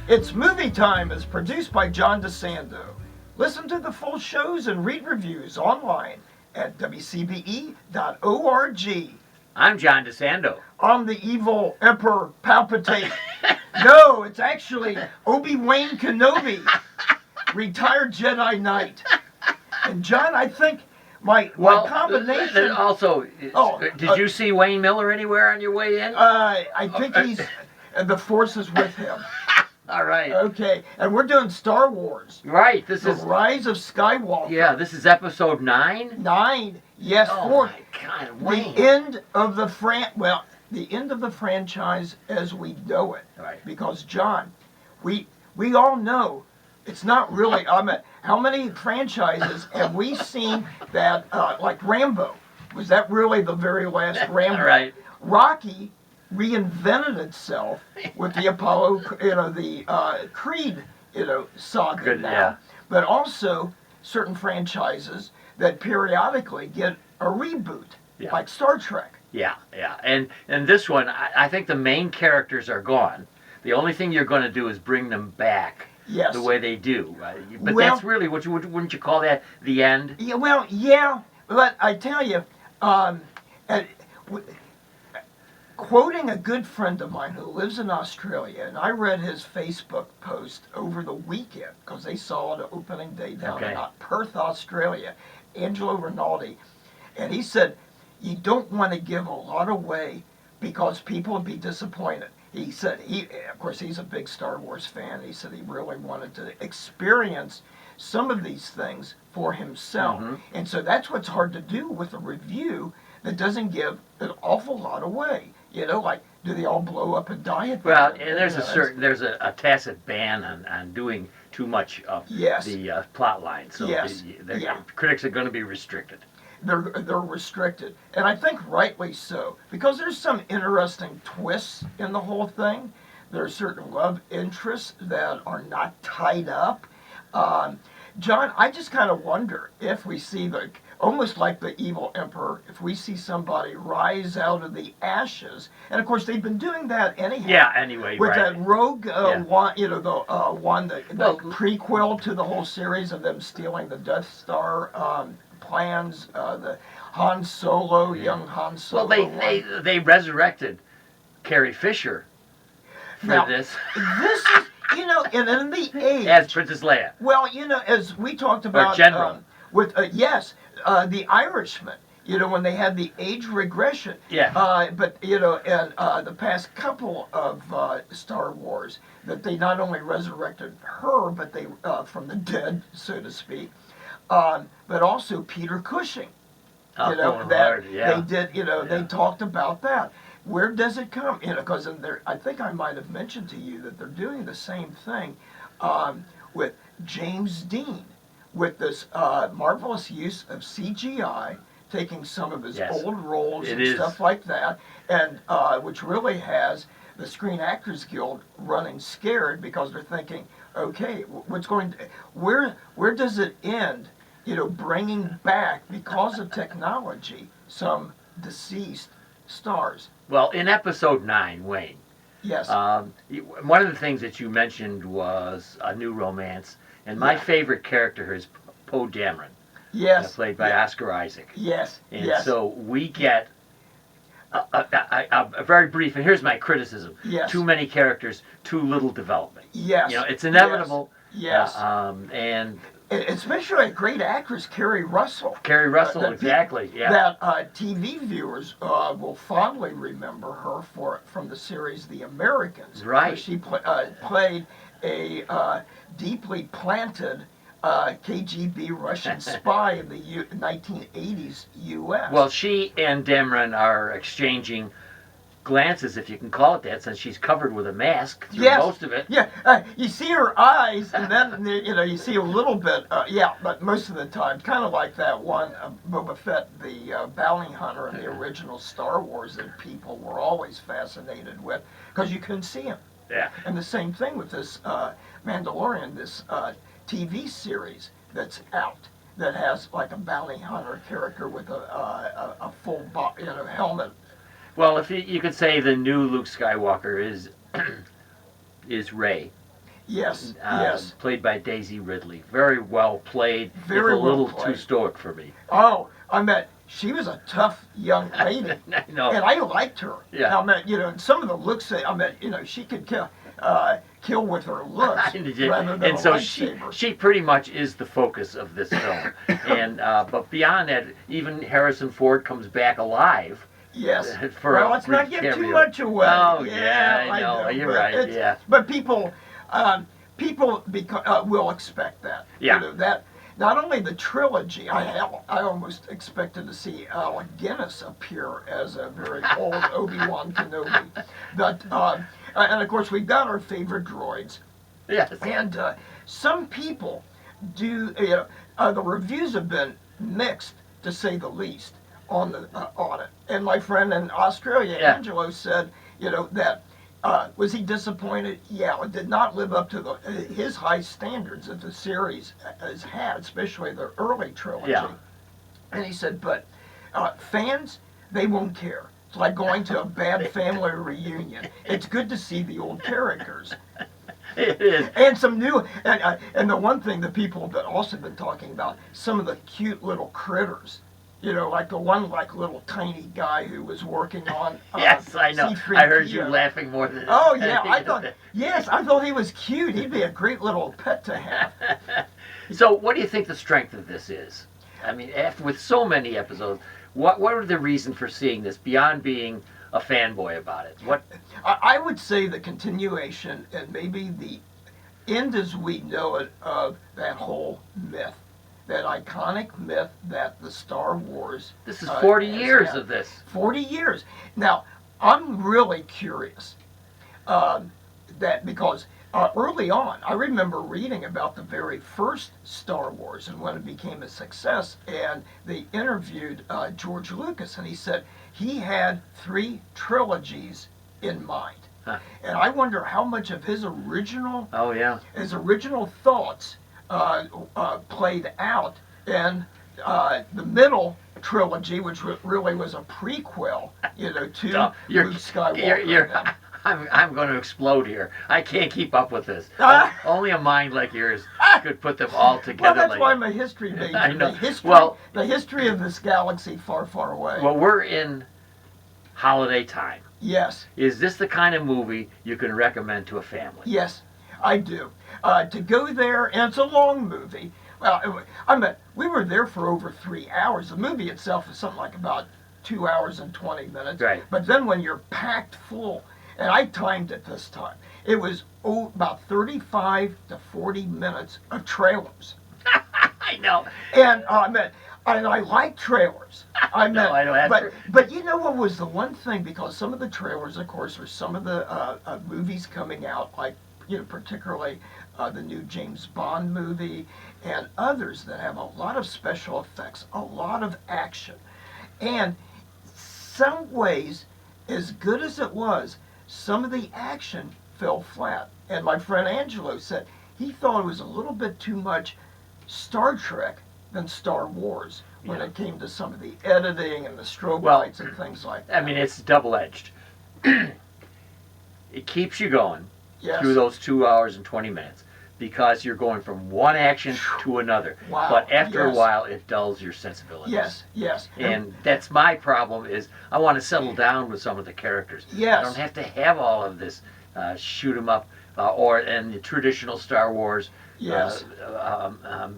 It's Movie Time is produced by John DeSando. Listen to the full shows and read reviews online at WCBE.org. I'm John DeSando. I'm the evil Emperor Palpatine. No, it's actually Obi-Wan Kenobi, retired Jedi Knight. And John, I think my combination... Also, did you see Wayne Miller anywhere on your way in? I think the Force is with him. All right. Okay, and we're doing Star Wars. Right, this is... The Rise of Skywalker. Yeah, this is episode 9? 9, yes. Oh my God, Wayne. The end of the end of the franchise as we know it. Right. Because, John, we all know it's not really... how many franchises have we seen that, like Rambo? Was that really the very last Rambo? Right. Rocky reinvented itself with the Apollo, the Creed, saga Good, now. yeah. But also certain franchises that periodically get a reboot, like Star Trek. Yeah. And this one, I think the main characters are gone. The only thing you're going to do is bring them back the way they do. But that's really, wouldn't you call that the end? Yeah, but I tell you, quoting a good friend of mine who lives in Australia, and I read his Facebook post over the weekend because they saw it opening day down in Perth, Australia, Angelo Rinaldi, and he said, you don't want to give a lot away because people would be disappointed. He said, of course, he's a big Star Wars fan. He said he really wanted to experience some of these things for himself. Mm-hmm. And so that's what's hard to do with a review that doesn't give an awful lot away. Like, do they all blow up and die at the end? And there's a tacit ban on doing too much of the plot line. So critics are going to be restricted. They're restricted, and I think rightly so, because there's some interesting twists in the whole thing. There are certain love interests that are not tied up. John, I just kind of wonder if we see almost like the evil emperor, if we see somebody rise out of the ashes, and of course they've been doing that anyhow. Yeah, anyway, with that rogue one, the prequel to the whole series of them stealing the Death Star plans, the Han Solo, young Han Solo. Well, they resurrected Carrie Fisher for this. This is, and in the age as Princess Leia. Well, as we talked about, or General. With the Irishman, when they had the age regression. Yeah. But the past couple of Star Wars, that they not only resurrected her, but they from the dead, so to speak, but also Peter Cushing. They did. They talked about that. Where does it come? Because I think I might have mentioned to you that they're doing the same thing with James Dean, with this marvelous use of CGI, taking some of his old roles stuff like that, and which really has the Screen Actors Guild running scared because they're thinking, okay, where does it end? Bringing back, because of technology, some deceased stars. Well, in episode 9, Wayne. Yes. One of the things that you mentioned was a new romance, and my favorite character is Poe Dameron. Yes. Played by Oscar Isaac. Yes. And so we get a very brief, and here's my criticism. Yes. Too many characters, too little development. Yes. It's inevitable. Yes. And especially a great actress, Kerry Russell. Kerry Russell, exactly. Yeah. That TV viewers will fondly remember her from the series The Americans. Right. Where she played a deeply planted KGB Russian spy in the 1980s U.S. Well, she and Dameron are exchanging glances, if you can call it that, since she's covered with a mask through most of it. Yeah, you see her eyes, and then you see a little bit. But most of the time, kind of like that one Boba Fett, the bounty hunter in the original Star Wars, that people were always fascinated with because you couldn't see him. Yeah. And the same thing with this Mandalorian, this TV series that's out, that has like a bounty hunter character with a full helmet. Well, if you could say the new Luke Skywalker is Rey. Yes, yes. Played by Daisy Ridley. Very well played. Very it's a little well played. too stoic for me. Oh, I mean, she was a tough young lady. I know. And I liked her. Yeah. I mean, you know, some of the looks that, I mean, you know, she could kill with her looks rather than and so a lightsaber. she pretty much is the focus of this film. And but beyond that, even Harrison Ford comes back alive. Yes. Well, let's not get too much away. Oh yeah, I know. You're right. Yeah. But people will expect that. Yeah. You know, that not only the trilogy. I almost expected to see Alec Guinness appear as a very old Obi-Wan Kenobi. But and of course we've got our favorite droids. Yes. And some people do. You know, the reviews have been mixed, to say the least, on it. And my friend in Australia, Angelo, said, you know, that was he disappointed? Yeah, it did not live up to his high standards that the series has had, especially the early trilogy. Yeah. And he said, but fans, they won't care. It's like going to a bad family reunion. It's good to see the old characters. It is. And some new, and the one thing that people have also been talking about, some of the cute little critters. You know, like the one little tiny guy who was working on. Yes, I know. C3PO. I heard you laughing more than. Oh yeah, I thought he was cute. He'd be a great little pet to have. So, what do you think the strength of this is? I mean, with so many episodes, what are the reason for seeing this beyond being a fanboy about it? What? I would say the continuation and maybe the end as we know it of that whole myth. That iconic myth that the Star Wars. This is 40 years of this. 40 years. Now, I'm really curious that because early on, I remember reading about the very first Star Wars and when it became a success, and they interviewed George Lucas, and he said he had 3 trilogies in mind. Huh. And I wonder how much of his original thoughts played out in the middle trilogy, which really was a prequel, you know, to Luke Skywalker. I'm going to explode here. I can't keep up with this. Only a mind like yours could put them all together. Well, that's why I'm a history major. I know. The history of this galaxy far, far away. Well, we're in holiday time. Yes. Is this the kind of movie you can recommend to a family? Yes, I do. To go there, and it's a long movie. Well, we were there for over 3 hours. The movie itself is something like about 2 hours and 20 minutes. Right. But then when you're packed full, and I timed it this time, it was about 35 to 40 minutes of trailers. I know. And I like trailers. But you know what was the one thing? Because some of the trailers, of course, are some of the movies coming out, like, you know, particularly the new James Bond movie and others that have a lot of special effects, a lot of action. And some ways, as good as it was, some of the action fell flat. And my friend Angelo said he thought it was a little bit too much Star Trek than Star Wars when it came to some of the editing and the strobe lights and things like that. I mean, it's double-edged. It keeps you going through those 2 hours and 20 minutes because you're going from one action to another. Wow. But after a while, it dulls your sensibilities. Yes. And that's my problem is I want to settle down with some of the characters. Yes. I don't have to have all of this shoot 'em up and the traditional Star Wars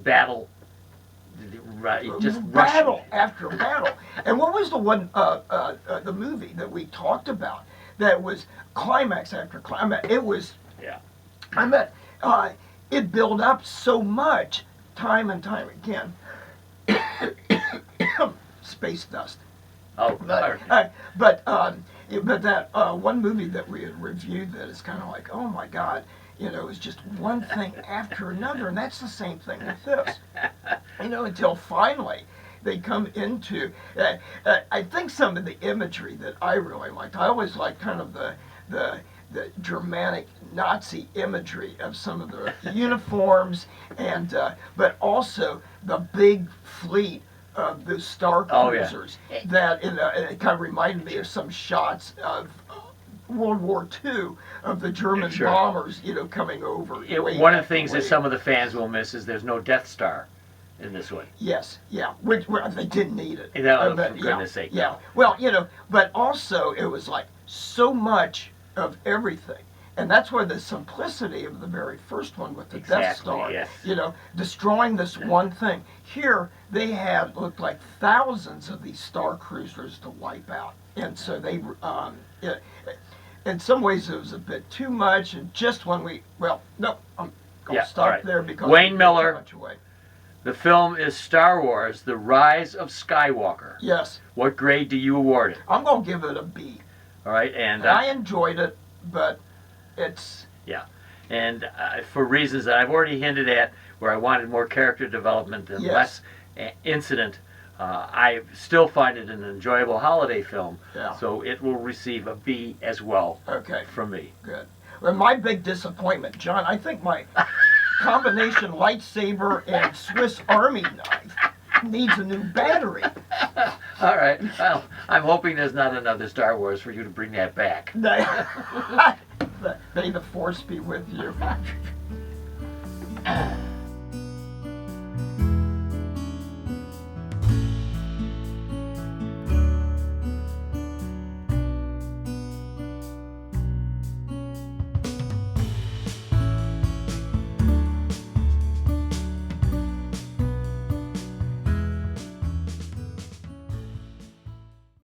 battle. Just battle after battle. And what was the one the movie that we talked about that was climax after climax? It was it built up so much time and time again. Space dust. Oh, but that one movie that we had reviewed that is kind of like, oh my God, you know, it's just one thing after another, and that's the same thing with this. You know, until finally they come into. I think some of the imagery that I really liked. I always liked kind of the Germanic Nazi imagery of some of the uniforms, and but also the big fleet of the Star Cruisers. That it kind of reminded me of some shots of World War II of the German Sure. bombers, coming over. One of the things that some of the fans will miss is there's no Death Star in this one. Yes, yeah, which they didn't need it. No, for goodness sake. Yeah, No. well, but also it was like so much of everything. And that's where the simplicity of the very first one with the Death Star, yes. Destroying this one thing. Here, they had, looked like thousands of these Star Cruisers to wipe out. And so they, in some ways it was a bit too much. And just when I'm going to stop there because Wayne Miller. Too much away. The film is Star Wars: The Rise of Skywalker. Yes. What grade do you award it? I'm going to give it a B. All right, and I enjoyed it, but it's... Yeah, and for reasons that I've already hinted at, where I wanted more character development and less incident, I still find it an enjoyable holiday film, so it will receive a B as well from me. Good. Well, my big disappointment, John, I think my combination lightsaber and Swiss Army knife needs a new battery. All right, well, I'm hoping there's not another Star Wars for you to bring that back. May the Force be with you.